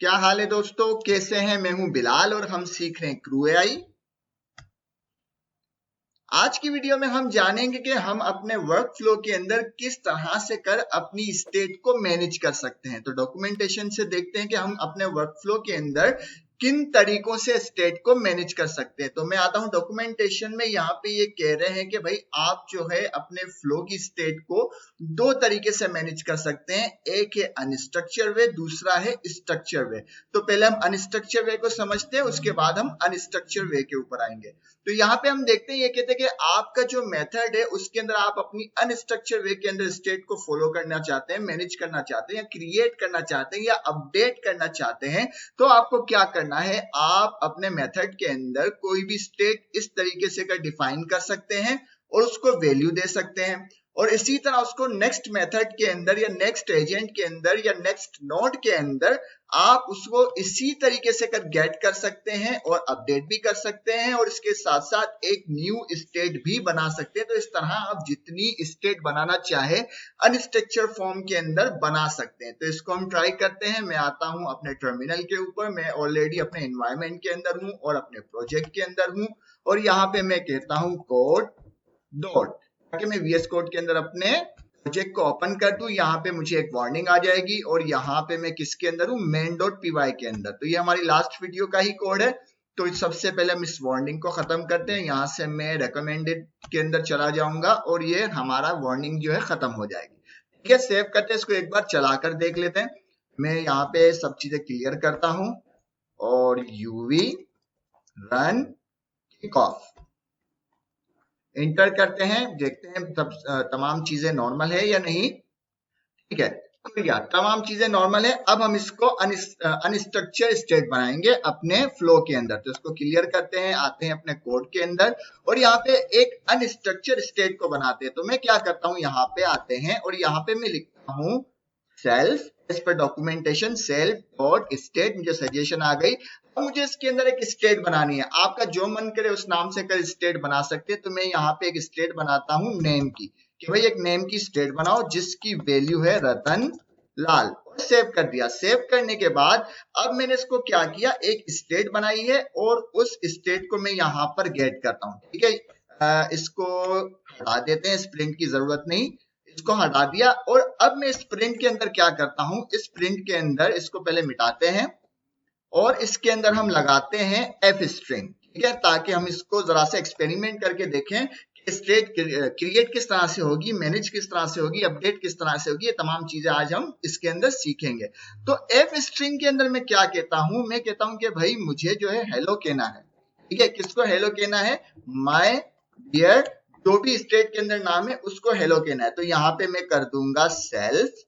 क्या हाल है दोस्तों, कैसे हैं? मैं हूं बिलाल और हम सीख रहे हैं क्रू एआई। आज की वीडियो में हम जानेंगे कि हम अपने वर्क फ्लो के अंदर किस तरह से कर अपनी स्टेट को मैनेज कर सकते हैं। तो डॉक्यूमेंटेशन से देखते हैं कि हम अपने वर्क फ्लो के अंदर किन तरीकों से स्टेट को मैनेज कर सकते हैं। तो मैं आता हूं डॉक्यूमेंटेशन में। यहाँ पे ये कह रहे हैं कि भाई आप जो है अपने फ्लो की स्टेट को दो तरीके से मैनेज कर सकते हैं। एक है अनस्ट्रक्चर वे, दूसरा है स्ट्रक्चर वे। तो पहले हम अनस्ट्रक्चर वे को समझते हैं, उसके बाद हम अनस्ट्रक्चर वे के ऊपर आएंगे। तो यहाँ पे हम देखते हैं, ये कहते हैं कि आपका जो मेथड है उसके अंदर आप अपनी अनस्ट्रक्चर वे के अंदर स्टेट को फॉलो करना चाहते हैं, मैनेज करना चाहते हैं, या क्रिएट करना चाहते हैं, या अपडेट करना चाहते हैं। तो आपको क्या करना है, आप अपने मेथड के अंदर कोई भी स्टेट इस तरीके से डिफाइन कर सकते हैं और उसको वैल्यू दे सकते हैं, और इसी तरह उसको नेक्स्ट मेथड के अंदर या नेक्स्ट एजेंट के अंदर या नेक्स्ट नोड के अंदर आप उसको इसी तरीके से गेट कर सकते हैं और अपडेट भी कर सकते हैं, और इसके साथ साथ एक न्यू स्टेट भी बना सकते हैं। तो इस तरह आप जितनी स्टेट बनाना चाहे अनस्ट्रक्चर फॉर्म के अंदर बना सकते हैं। तो इसको हम ट्राई करते हैं। मैं आता हूं अपने टर्मिनल के ऊपर। मैं ऑलरेडी अपने एनवायरमेंट के अंदर हूं और अपने प्रोजेक्ट के अंदर हूं, और यहाँ पे मैं कहता हूं कोड डॉट, ताकि मैं VS कोड के अंदर अपने प्रोजेक्ट को ओपन कर दूं। यहाँ पे मुझे एक वार्निंग आ जाएगी, और यहाँ पे मैं किसके अंदर हूँ, main.py के अंदर। तो ये हमारी लास्ट वीडियो का ही कोड है। तो सबसे पहले हम इस वार्निंग को खत्म करते हैं। यहाँ से मैं रेकमेंडेड के अंदर चला जाऊंगा और ये हमारा वार्निंग जो है खत्म हो जाएगी। ठीक है, सेव करते हैं इसको, एक बार चला कर देख लेते हैं। मैं यहाँ पे सब चीजें क्लियर करता हूँ और UV run kick off inter करते हैं, देखते हैं सब तमाम चीजें नॉर्मल है या नहीं। ठीक है, तमाम चीजें नॉर्मल है। अब हम इसको अनस्ट्रक्चर स्टेट बनाएंगे अपने फ्लो के अंदर। तो इसको क्लियर करते हैं, आते हैं अपने कोड के अंदर और यहाँ पे एक अनस्ट्रक्चर स्टेट को बनाते हैं। तो मैं क्या करता हूँ, यहाँ पे आते हैं और यहाँ पे मैं लिखता हूँ सेल्फ, इस पर डॉक्यूमेंटेशन सेल्फ डॉट स्टेट। मुझे सजेशन आ गई। अब मुझे इसके अंदर एक स्टेट बनानी है। आपका जो मन करे उस नाम से कर स्टेट बना सकते हैं। तो मैं यहाँ पे एक स्टेट बनाता हूँ नेम की, कि भाई एक नेम की स्टेट बनाओ जिसकी वैल्यू है रतन लाल, और सेव कर दिया। सेव करने के बाद अब मैंने इसको क्या किया, एक स्टेट बनाई है और उस स्टेट को मैं यहाँ पर गेट करता हूँ। ठीक है, इसको हटा देते हैं, स्प्रिंट की जरूरत नहीं, इसको हटा दिया। और अब मैं इस प्रिंट के अंदर क्या करता हूं, इस प्रिंट के अंदर इसको पहले मिटाते हैं और इसके अंदर हम लगाते हैं एफ स्ट्रिंग। ठीक है, ताकि हम इसको जरा से एक्सपेरिमेंट करके देखें कि स्टेट क्रिएट किस तरह से होगी, मैनेज किस तरह से होगी, अपडेट किस तरह से होगी। ये तमाम चीजें आज हम इसके अंदर सीखेंगे। तो एफ स्ट्रिंग के अंदर मैं क्या कहता हूं, मैं कहता हूं कि भाई मुझे जो है हेलो कहना है। ठीक है, किसको हेलो कहना है, माय डियर, जो भी स्टेट के अंदर नाम है उसको हेलो कहना है। तो यहाँ पे मैं कर दूंगा सेल्फ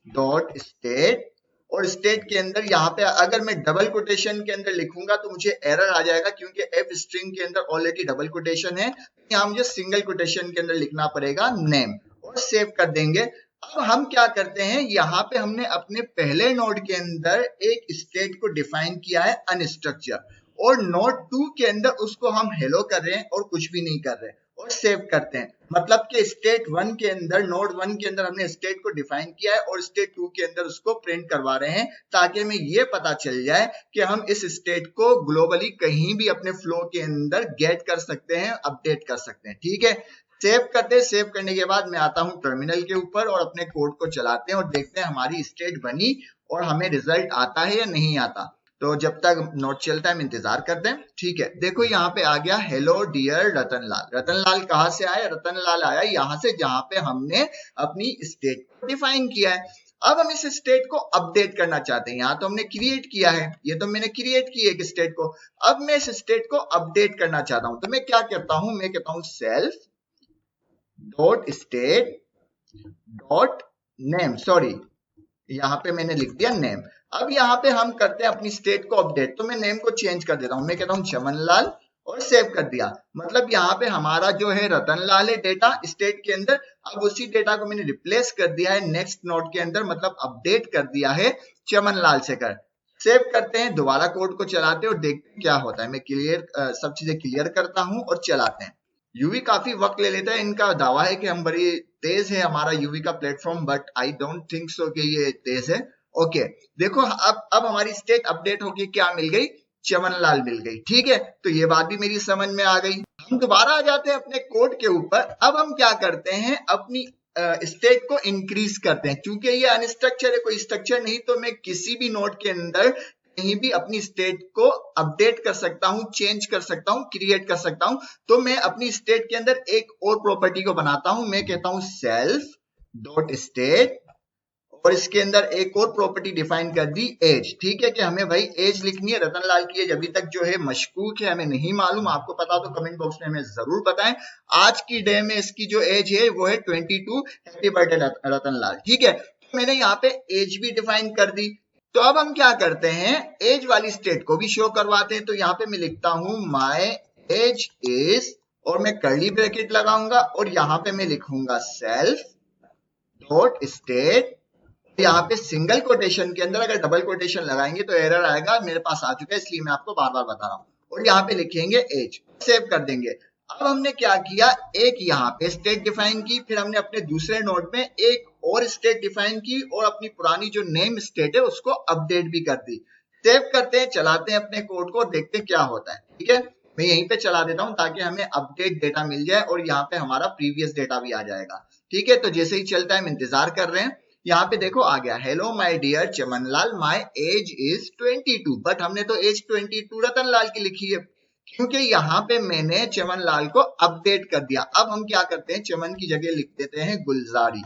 डॉट स्टेट, और स्टेट के अंदर यहाँ पे अगर मैं डबल कोटेशन के अंदर लिखूंगा तो मुझे एरर आ जाएगा, क्योंकि एफ स्ट्रिंग के अंदर ऑलरेडी डबल कोटेशन है। यहाँ मुझे सिंगल कोटेशन के अंदर लिखना पड़ेगा नेम, और सेव कर देंगे। अब हम क्या करते हैं, यहाँ पे हमने अपने पहले नोड के अंदर एक स्टेट को डिफाइन किया है अनस्ट्रक्चर, और नोड 2 के अंदर उसको हम हेलो कर रहे हैं और कुछ भी नहीं कर रहे, और सेव करते हैं। मतलब कि स्टेट 1 के अंदर, नोड 1 के अंदर हमने स्टेट को डिफाइन किया है और स्टेट 2 के अंदर उसको प्रिंट करवा रहे हैं, ताकि हमें ये पता चल जाए कि हम इस स्टेट को ग्लोबली कहीं भी अपने फ्लो के अंदर गेट कर सकते हैं, अपडेट कर सकते हैं। ठीक है, सेव करते हैं। सेव करने के बाद मैं आता हूं टर्मिनल के ऊपर और अपने कोड को चलाते हैं और देखते हैं हमारी स्टेट बनी और हमें रिजल्ट आता है या नहीं आता। तो जब तक नोट चलता है हम इंतजार करते हैं। ठीक है, देखो यहाँ पे आ गया हेलो डियर रतन लाल। रतन लाल कहाँ से आया, रतन लाल आया यहाँ से जहां पे हमने अपनी स्टेट को डिफाइन किया है। अब हम इस स्टेट को अपडेट करना चाहते हैं। यहाँ तो हमने क्रिएट किया है, ये तो मैंने क्रिएट की है एक स्टेट को। अब मैं इस स्टेट को अपडेट करना चाहता हूं। तो मैं क्या करता हूं, मैं कहता हूं self dot state dot name, sorry यहाँ पे मैंने लिख दिया नेम। अब यहाँ पे हम करते हैं अपनी स्टेट को अपडेट। तो मैं नेम को चेंज कर देता हूं, मैं कहता हूं चमन लाल, और सेव कर दिया। मतलब यहाँ पे हमारा जो है रतन लाल है डेटा स्टेट के अंदर। अब उसी डेटा को मैंने रिप्लेस कर दिया है नेक्स्ट नोड के अंदर, मतलब अपडेट कर दिया है चमन लाल से कर। सेव करते हैं, दोबारा कोड को चलाते हैं और देखते हैं क्या होता है। मैं क्लियर सब चीजें क्लियर करता हूं और चलाते हैं। यूवी काफी वक्त ले लेता है। इनका दावा है कि हम बड़ी तेज है हमारा यूवी का platform, but I don't think so कि ये तेज है। ओके, देखो अब हमारी स्टेट अपडेट होके क्या मिल गई, चमनलाल मिल गई। ठीक है, तो ये बात भी मेरी समझ में आ गई। हम दोबारा आ जाते हैं अपने कोड के ऊपर। अब हम क्या करते हैं, अपनी स्टेट को इंक्रीज करते हैं। क्योंकि ये अनस्ट्रक्चर है, कोई स्ट्रक्चर नहीं, तो मैं किसी भी नोड के अंदर कहीं भी अपनी स्टेट को अपडेट कर सकता हूं, चेंज कर सकता हूं, क्रिएट कर सकता हूं। तो मैं अपनी स्टेट के अंदर एक और प्रॉपर्टी को बनाता हूं, मैं कहता हूं सेल्फ डॉट स्टेट, और इसके अंदर एक और प्रॉपर्टी डिफाइन कर दी एज। ठीक है, कि हमें भाई एज लिखनी है। रतनलाल की एज अभी तक जो है मशकूक है, हमें नहीं मालूम। आपको पता तो कमेंट बॉक्स में हमें जरूर बताएं। आज की डे में इसकी जो एज है वो है 22। Happy birthday Ratanlal. ठीक है, तो मैंने यहाँ पे एज भी डिफाइन कर दी। तो अब हम क्या करते हैं, एज वाली स्टेट को भी शो करवाते हैं। तो यहाँ पे मैं लिखता हूं माई एज इज, और मैं कर्ली ब्रैकेट लगाऊंगा, और यहाँ पे मैं लिखूंगा सेल्फ डॉट स्टेट। यहाँ पे सिंगल कोटेशन के अंदर अगर डबल कोटेशन लगाएंगे तो एरर आएगा, मेरे पास आ चुका है, इसलिए मैं आपको बार बार बता रहा हूँ। और यहाँ पे लिखेंगे एज, सेव कर देंगे। अब हमने क्या किया, एक यहाँ पे स्टेट डिफाइन की, फिर हमने अपने दूसरे नोड में एक और स्टेट डिफाइन की, और अपनी पुरानी जो नेम स्टेट है उसको अपडेट भी कर दी। सेव करते हैं, चलाते हैं अपने कोड को, देखते हैं क्या होता है। ठीक है, मैं यहीं पे चला देता हूँ ताकि हमें अपडेट डेटा मिल जाए, और यहाँ पे हमारा प्रीवियस डेटा भी आ जाएगा। ठीक है, तो जैसे ही चलता है हम इंतजार कर रहे हैं। यहाँ पे देखो आ गया, hello my dear Chamanlal, my age is 22। But हमने तो एज 22 रतनलाल की लिखी है, क्योंकि यहाँ पे मैंने चमनलाल को अपडेट कर दिया। अब हम क्या करते हैं, चमन की जगह लिख देते हैं गुलजारी।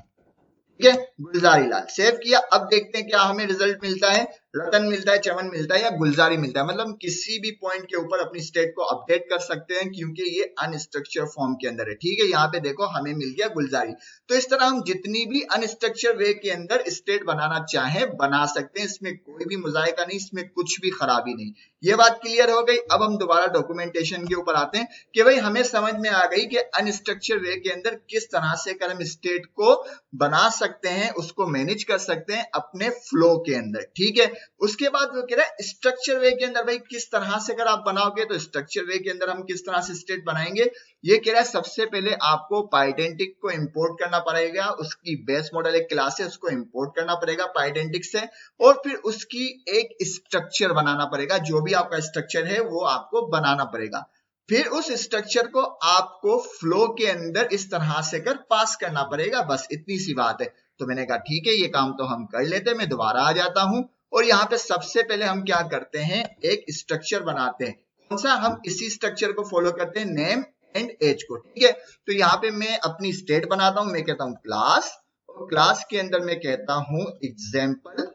ठीक है, गुलजारी लाल, सेव किया। अब देखते हैं क्या हमें रिजल्ट मिलता है, रतन मिलता है, चमन मिलता है, या गुलजारी मिलता है। मतलब किसी भी पॉइंट के ऊपर अपनी स्टेट को अपडेट कर सकते हैं, क्योंकि ये अनस्ट्रक्चर फॉर्म के अंदर है। ठीक है, यहाँ पे देखो हमें मिल गया गुलजारी। तो इस तरह हम जितनी भी अनस्ट्रक्चर वे के अंदर स्टेट बनाना चाहें बना सकते हैं। इसमें कोई भी मुजायका नहीं, इसमें कुछ भी खराबी नहीं। ये बात क्लियर हो गई। अब हम दोबारा डॉक्यूमेंटेशन के ऊपर आते हैं कि भाई हमें समझ में आ गई कि अनस्ट्रक्चर वे के अंदर किस तरह से कर हम स्टेट को बना सकते हैं, उसको मैनेज कर सकते हैं अपने फ्लो के अंदर। ठीक है, उसके बाद वो कह रहा है स्ट्रक्चर वे के अंदर भाई किस तरह से अगर आप बनाओगे, तो स्ट्रक्चर वे के अंदर हम किस तरह से स्टेट बनाएंगे। ये कह रहा है सबसे पहले आपको पाइडेंटिक को इंपोर्ट करना पड़ेगा, उसकी बेस मॉडल एक क्लास है उसको इंपोर्ट करना पड़ेगा पाइडेंटिक से, और फिर उसकी एक स्ट्रक्चर बनाना पड़ेगा। जो भी आपका स्ट्रक्चर है वो आपको बनाना पड़ेगा। फिर उस स्ट्रक्चर को आपको फ्लो के अंदर इस तरह से कर पास करना पड़ेगा। बस इतनी सी बात है। तो मैंने कहा ठीक है, ये काम तो हम कर लेते हैं। मैं दोबारा आ जाता हूं, और यहाँ पे सबसे पहले हम क्या करते हैं, एक स्ट्रक्चर बनाते हैं। कौन सा, हम इसी स्ट्रक्चर को फॉलो करते हैं, नेम एंड एज को। ठीक है, तो यहाँ पे मैं अपनी स्टेट बनाता हूं, मैं कहता हूं क्लास, और क्लास के अंदर मैं कहता हूं एग्जाम्पल।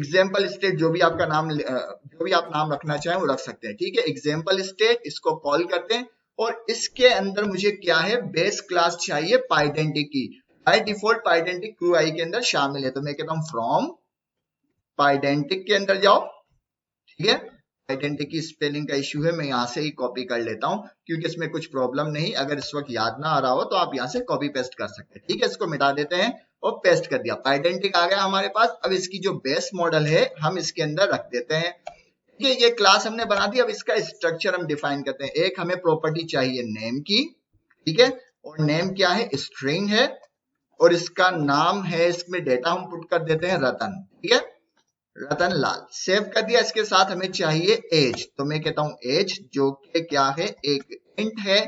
एग्जाम्पल स्टेट, जो भी आपका नाम, जो भी आप नाम रखना चाहें वो रख सकते हैं। ठीक है, एग्जाम्पल स्टेट, इसको कॉल करते हैं, और इसके अंदर मुझे क्या है, बेस क्लास चाहिए पाइडेंटिक की। बाय डिफॉल्ट पाइडेंटिक क्रू आई के अंदर शामिल है, तो मैं कहता हूं फ्रॉम पाइडेंटिक के अंदर जाओ। ठीक है, पाइडेंटिक की स्पेलिंग का इश्यू है, मैं यहां से ही कॉपी कर लेता हूं, क्योंकि इसमें कुछ प्रॉब्लम नहीं। अगर इस वक्त याद ना आ रहा हो तो आप यहां से कॉपी पेस्ट कर सकते हैं। ठीक है, इसको मिटा देते हैं और पेस्ट कर दिया, पाइडेंटिक आ गया हमारे पास। अब इसकी जो बेस मॉडल है हम इसके अंदर रख देते हैं। ठीक है, ये क्लास हमने बना दी। अब इसका स्ट्रक्चर हम डिफाइन करते हैं। एक हमें प्रॉपर्टी चाहिए नेम की। ठीक है, और नेम क्या है, स्ट्रिंग है, और इसका नाम है, इसमें डेटा हम पुट कर देते हैं रतन। ठीक है, रतनलाल, सेव कर दिया। इसके साथ हमें चाहिए एज, तो मैं कहता हूं एज, जो कि क्या है, एक इंट है,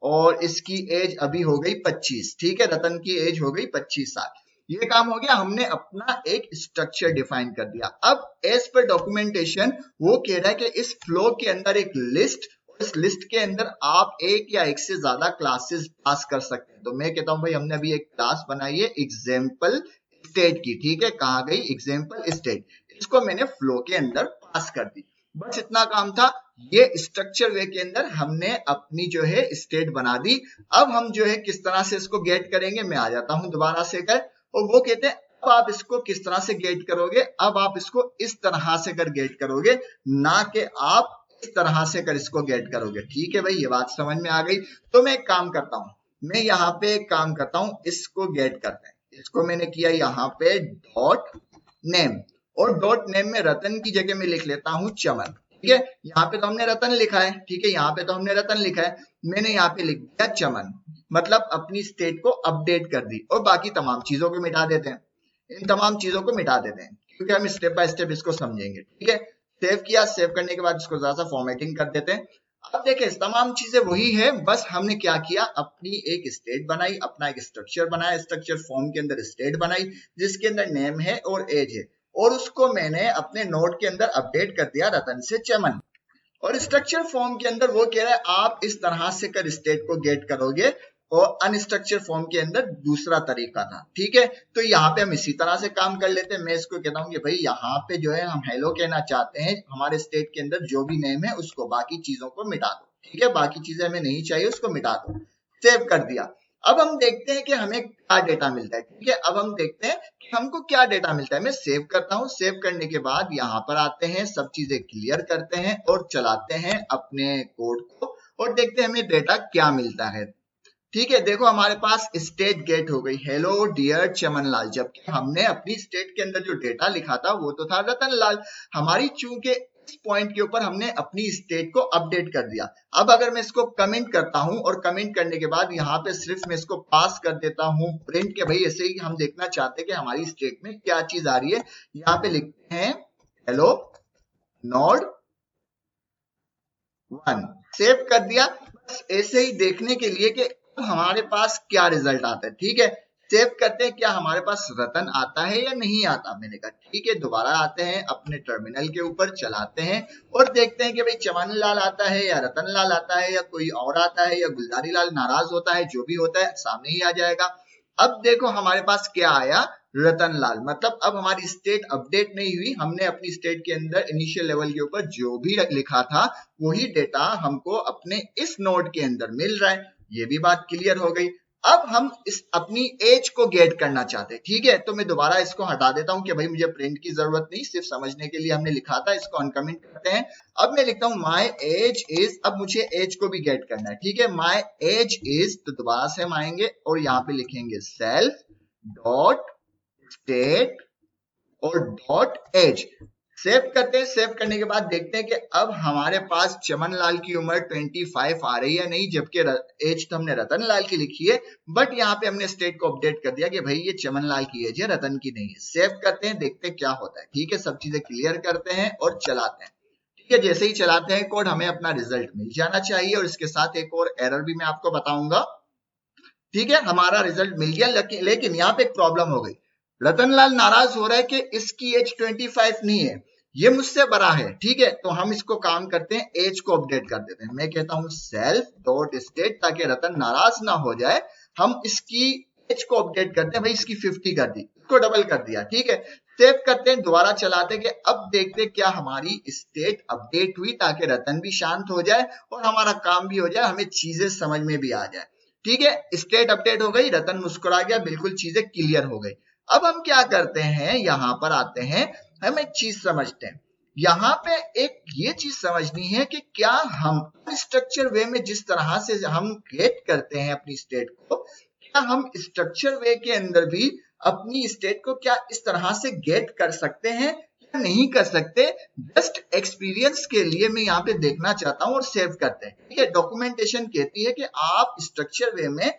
और इसकी एज अभी हो गई 25। ठीक है, रतन की एज हो गई 25 साल। ये काम हो गया, हमने अपना एक स्ट्रक्चर डिफाइन कर दिया। अब एज पर डॉक्यूमेंटेशन वो कह रहा है कि इस फ्लो के अंदर एक लिस्ट, और इस लिस्ट के अंदर आप एक या एक से ज्यादा क्लासेस पास कर सकते हैं। तो मैं कहता हूं भाई हमने अभी एक क्लास बनाई है एग्जाम्पल स्टेट की। ठीक है, कहाँ गई एग्जाम्पल स्टेट, इसको मैंने फ्लो के अंदर पास कर दी। बस इतना काम था। ये स्ट्रक्चर वे के अंदर हमने अपनी जो है स्टेट बना दी। अब हम जो है किस तरह से इसको गेट करेंगे, मैं आ जाता हूं दोबारा से कर, और वो कहते हैं अब आप इसको किस तरह से गेट करोगे, अब आप इसको इस तरह से कर गेट करोगे, ना कि आप इस तरह से कर इसको गेट करोगे। ठीक है भाई, ये बात समझ में आ गई। तो मैं एक काम करता हूं, मैं यहाँ पे एक काम करता हूं, इसको गेट करते हैं। इसको मैंने किया यहाँ पे डॉट नेम, और डॉट नेम में रतन की जगह में लिख लेता हूं चमन। ठीक है, यहाँ पे तो हमने रतन लिखा है। ठीक है, यहाँ पे तो हमने रतन लिखा है, मैंने यहाँ पे लिख दिया चमन, मतलब अपनी स्टेट को अपडेट कर दी। और बाकी तमाम चीजों को मिटा देते हैं, इन तमाम चीजों को मिटा देते हैं, क्योंकि हम स्टेप बाय स्टेप इसको समझेंगे। ठीक है, सेव किया, सेव करने के बाद इसको जरा सा फॉर्मेटिंग कर देते हैं। अब देखिए तमाम चीजें वही है, बस हमने क्या किया, अपनी एक स्टेट बनाई, अपना एक स्ट्रक्चर बनाया, स्ट्रक्चर फॉर्म के अंदर स्टेट बनाई जिसके अंदर नेम है और एज है, और उसको मैंने अपने नोड के अंदर अपडेट कर दिया रतन से चमन। और स्ट्रक्चर फॉर्म के अंदर वो कह रहा है आप इस तरह से कर स्टेट को गेट करोगे, और अनस्ट्रक्चर फॉर्म के अंदर दूसरा तरीका था। ठीक है, तो यहाँ पे हम इसी तरह से काम कर लेते हैं। मैं इसको कहता हूँ कि भाई यहाँ पे जो है हम हेलो कहना चाहते हैं, हमारे स्टेट के अंदर जो भी नेम है उसको, बाकी चीजों को मिटा दो। ठीक है, बाकी चीजें हमें नहीं चाहिए, उसको मिटा दो। सेव कर दिया। अब हम देखते हैं कि हमें क्या डेटा मिलता है। ठीक है, अब हम देखते हैं कि हमको क्या डेटा मिलता है। मैं सेव करता हूँ, सेव करने के बाद यहाँ पर आते हैं, सब चीजें क्लियर करते हैं और चलाते हैं अपने कोड को, और देखते हैं हमें डेटा क्या मिलता है। ठीक है, देखो हमारे पास स्टेट गेट हो गई, हेलो डियर चमनलाल, जबकि हमने अपनी स्टेट के अंदर जो डेटा लिखा था वो तो था रतनलाल। हमारी चूंकि इस पॉइंट के ऊपर हमने अपनी स्टेट को अपडेट कर दिया। अब अगर मैं इसको कमेंट करता हूं, और कमेंट करने के बाद यहाँ पे सिर्फ मैं इसको पास कर देता हूं प्रिंट के, भाई ऐसे ही हम देखना चाहते हैं कि हमारी स्टेट में क्या चीज आ रही है। यहाँ पे लिखते हैं हेलो नोड 1, सेव कर दिया। बस ऐसे ही देखने के लिए कि हमारे पास क्या रिजल्ट आता है। ठीक है, सेव करते हैं, क्या हमारे पास रतन आता है या नहीं आता। मैंने कहा ठीक है, दोबारा आते हैं अपने टर्मिनल के ऊपर, चलाते हैं और देखते हैं कि भाई चमनलाल आता है या रतनलाल आता है या कोई और आता है या गुलजारी लाल नाराज होता है, जो भी होता है सामने ही आ जाएगा। अब देखो हमारे पास क्या आया, रतनलाल। मतलब अब हमारी स्टेट अपडेट नहीं हुई, हमने अपनी स्टेट के अंदर इनिशियल लेवल के ऊपर जो भी लिखा था वही डेटा हमको अपने इस नोड के अंदर मिल रहा है। ये भी बात क्लियर हो गई। अब हम इस अपनी एज को गेट करना चाहते हैं। ठीक है, तो मैं दोबारा इसको हटा देता हूं कि भाई मुझे प्रिंट की जरूरत नहीं, सिर्फ समझने के लिए हमने लिखा था, इसको अनकमेंट करते हैं। अब मैं लिखता हूं माय एज इज, अब मुझे एज को भी गेट करना है। ठीक है, माय एज इज, तो दोबारा से हम आएंगे और यहाँ पे लिखेंगे सेल्फ डॉट स्टेट और डॉट एज। सेव करते हैं, सेव करने के बाद देखते हैं कि अब हमारे पास चमनलाल की उम्र 25 आ रही है नहीं, जबकि एज तो हमने रतनलाल की लिखी है, बट यहाँ पे हमने स्टेट को अपडेट कर दिया कि भाई ये चमनलाल की एज है, रतन की नहीं है। सेव करते हैं, देखते हैं क्या होता है। ठीक है, सब चीजें क्लियर करते हैं और चलाते हैं। ठीक है, जैसे ही चलाते हैं कोड, हमें अपना रिजल्ट मिल जाना चाहिए, और इसके साथ एक और एरर भी मैं आपको बताऊंगा। ठीक है, हमारा रिजल्ट मिल गया, लेकिन यहाँ पे एक प्रॉब्लम हो गई। रतनलाल नाराज हो रहा है कि इसकी एज 25 नहीं है, ये मुझसे बड़ा है। ठीक है, तो हम इसको काम करते हैं, एज को अपडेट कर देते हैं। मैं कहता हूं सेल्फ डॉट स्टेट, ताकि रतन नाराज ना हो जाए। हम इसकी एज को अपडेट करते हैं, भाई इसकी 50 कर दी, इसको डबल कर दिया। ठीक है, सेव करते हैं, दोबारा चलाते हैं कि अब देखते हैं क्या हमारी स्टेट अपडेट हुई, ताकि रतन भी शांत हो जाए और हमारा काम भी हो जाए, हमें चीजें समझ में भी आ जाए। ठीक है, स्टेट अपडेट हो गई, रतन मुस्कुरा गया, बिल्कुल चीजें क्लियर हो गई। अब हम क्या करते हैं, यहां पर आते हैं, हम एक चीज समझते हैं। यहाँ पे एक ये चीज समझनी है कि क्या हम स्ट्रक्चर वे में जिस तरह से हम गेट करते हैं अपनी स्टेट को, क्या हम स्ट्रक्चर वे के अंदर भी अपनी स्टेट को क्या इस तरह से गेट कर सकते हैं या नहीं कर सकते। जस्ट एक्सपीरियंस के लिए मैं यहाँ पे देखना चाहता हूँ, और सेव करते हैं। ठीक है, डॉक्यूमेंटेशन कहती है कि आप स्ट्रक्चर वे में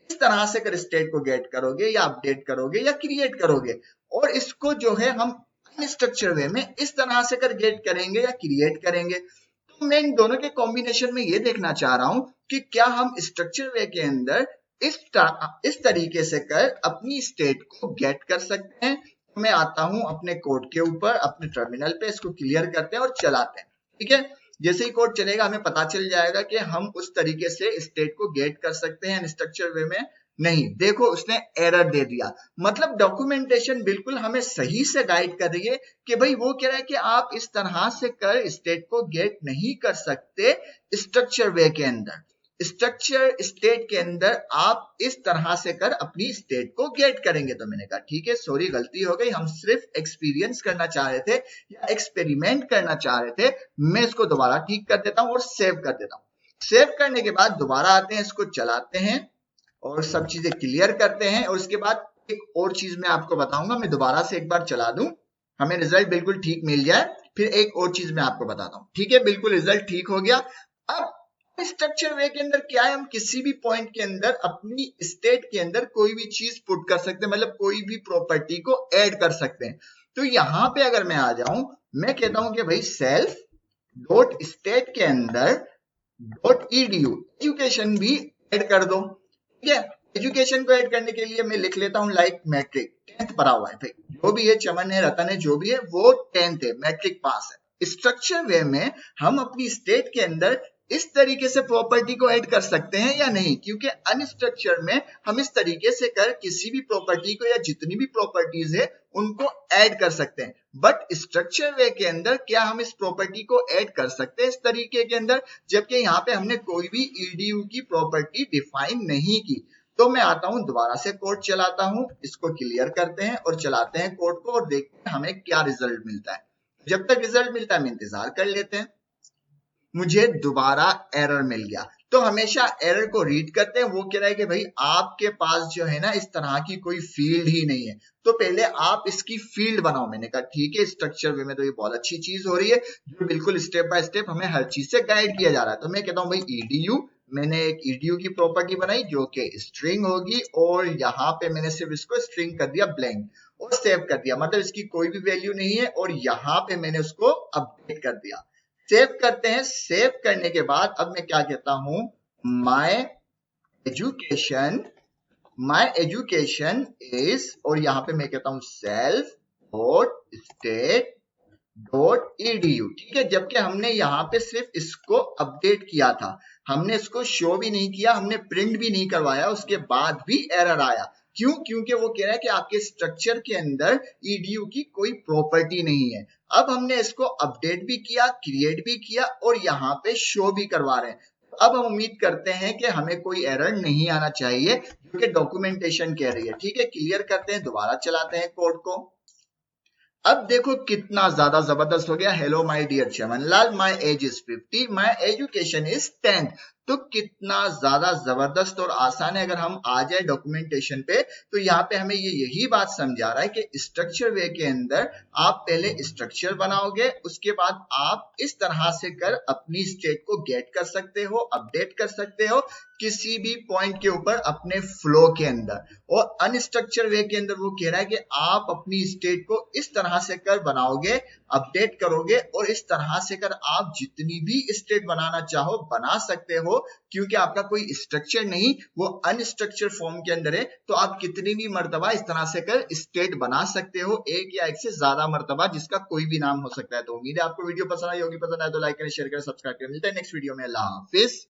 इस तरह से कर स्टेट को गेट करोगे या अपडेट करोगे या क्रिएट करोगे, और इसको जो है हम स्ट्रक्चर वे में इस तरह से कर गेट करेंगे या क्रिएट करेंगे। तो मैं इन दोनों के कॉम्बिनेशन में ये देखना चाह रहा हूं कि क्या हम स्ट्रक्चर वे के अंदर इस तरीके से कर अपनी स्टेट को गेट कर सकते हैं। तो मैं आता हूं अपने कोड के ऊपर, अपने टर्मिनल पे, इसको क्लियर करते हैं और चलाते हैं। ठीक है, जैसे ही कोड चलेगा हमें पता चल जाएगा कि हम उस तरीके से स्टेट को गेट कर सकते हैं स्ट्रक्चर वे में। नहीं, देखो उसने एरर दे दिया। मतलब डॉक्यूमेंटेशन बिल्कुल हमें सही से गाइड कर रही है कि भाई वो कह रहा है कि आप इस तरह से कर स्टेट को गेट नहीं कर सकते स्ट्रक्चर वे के अंदर। स्ट्रक्चर स्टेट के अंदर आप इस तरह से कर अपनी स्टेट को गेट करेंगे। तो मैंने कहा ठीक है, सॉरी गलती हो गई, हम सिर्फ एक्सपीरियंस करना चाह रहे थे या एक्सपेरिमेंट करना चाह रहे थे। मैं इसको दोबारा ठीक कर देता हूं और सेव कर देता हूं। सेव करने के बाद दोबारा आते हैं, इसको चलाते हैं और सब चीजें क्लियर करते हैं। और उसके बाद एक और चीज मैं आपको बताऊंगा, मैं दोबारा से एक बार चला दूं, हमें रिजल्ट बिल्कुल ठीक मिल जाए, फिर एक और चीज मैं आपको बताता हूं। ठीक है, बिल्कुल रिजल्ट ठीक हो गया। अब स्ट्रक्चर वे के अंदर क्या है, हम किसी भी पॉइंट के अंदर अपनी स्टेट के अंदर कोई भी चीज पुट कर सकते हैं, मतलब कोई भी प्रॉपर्टी को ऐड कर सकते हैं। तो यहाँ पे अगर मैं आ जाऊं, मैं कहता हूं कि भाई सेल्फ डॉट स्टेट के अंदर डॉट edu एजुकेशन भी ऐड कर दो। ठीक है, एजुकेशन को ऐड करने के लिए मैं लिख लेता हूं लाइक मैट्रिक 10th पढ़ा हुआ है भाई, जो भी है, चमन है, रतन है, जो भी है, वो 10th है, मैट्रिक पास है। स्ट्रक्चर वे में हम अपनी स्टेट के अंदर इस तरीके से प्रॉपर्टी को ऐड कर सकते हैं या नहीं, क्योंकि अनस्ट्रक्चर में हम इस तरीके से कर किसी भी प्रॉपर्टी को या जितनी भी प्रॉपर्टीज है उनको ऐड कर सकते हैं। बट स्ट्रक्चर वे के अंदर क्या हम इस प्रॉपर्टी को ऐड कर सकते हैं इस तरीके के अंदर, जबकि यहाँ पे हमने कोई भी edu की प्रॉपर्टी डिफाइन नहीं की। तो मैं आता हूं, दोबारा से कोड चलाता हूं, इसको क्लियर करते हैं और चलाते हैं कोड को और देखते हैं हमें क्या रिजल्ट मिलता है। जब तक रिजल्ट मिलता है हम इंतजार कर लेते हैं। मुझे दोबारा एरर मिल गया। तो हमेशा एरर को रीड करते हैं, वो कह रहा है कि भाई आपके पास जो है ना इस तरह की कोई फील्ड ही नहीं है, तो पहले आप इसकी फील्ड बनाओ। मैंने कहा ठीक है, स्ट्रक्चर वे में तो ये बहुत अच्छी चीज हो रही है, जो बिल्कुल स्टेप बाय स्टेप हमें हर चीज से गाइड किया जा रहा है। तो मैं कहता हूं भाई edu, मैंने एक edu की प्रॉपर्टी बनाई जो कि स्ट्रिंग होगी, और यहाँ पे मैंने सिर्फ इसको स्ट्रिंग कर दिया ब्लैंक और सेव कर दिया, मतलब इसकी कोई भी वैल्यू नहीं है, और यहाँ पे मैंने उसको अपडेट कर दिया। सेव करते हैं। सेव करने के बाद अब मैं क्या कहता हूं, माय एजुकेशन इज, और यहां पे मैं कहता हूं self dot state dot edu। ठीक है, जबकि हमने यहाँ पे सिर्फ इसको अपडेट किया था, हमने इसको शो भी नहीं किया, हमने प्रिंट भी नहीं करवाया, उसके बाद भी एरर आया। क्यों? क्योंकि वो कह रहा है कि आपके स्ट्रक्चर के अंदर edu की कोई प्रॉपर्टी नहीं है। अब हमने इसको अपडेट भी किया, क्रिएट भी किया और यहाँ पे शो भी करवा रहे हैं। अब हम उम्मीद करते हैं कि हमें कोई एरर नहीं आना चाहिए, क्योंकि डॉक्यूमेंटेशन कह रही है। ठीक है, क्लियर करते हैं, दोबारा चलाते हैं कोड को। अब देखो कितना ज्यादा जबरदस्त हो गया। Hello my dear Chamanlal, my age is 50, my education is 10th। तो कितना ज्यादा जबरदस्त और आसान है। अगर हम आ जाए डॉक्यूमेंटेशन पे, तो यहाँ पे हमें ये यही बात समझा रहा है कि स्ट्रक्चर वे के अंदर आप पहले स्ट्रक्चर बनाओगे, उसके बाद आप इस तरह से कर अपनी स्टेट को गेट कर सकते हो, अपडेट कर सकते हो किसी भी पॉइंट के ऊपर अपने फ्लो के अंदर। और अनस्ट्रक्चर वे के अंदर वो कह रहा है कि आप अपनी स्टेट को इस तरह से कर बनाओगे, अपडेट करोगे, और इस तरह से कर आप जितनी भी स्टेट बनाना चाहो बना सकते हो, क्योंकि आपका कोई स्ट्रक्चर नहीं, वो अनस्ट्रक्चर फॉर्म के अंदर है। तो आप कितनी भी मर्तबा इस तरह से कर स्टेट बना सकते हो, एक या एक से ज्यादा मर्तबा, जिसका कोई भी नाम हो सकता है। तो उम्मीद है आपको वीडियो पसंद आई होगी। पसंद आए तो लाइक करें, शेयर करें, सब्सक्राइब करें। मिलते हैं नेक्स्ट वीडियो में। अल्लाह हाफिज।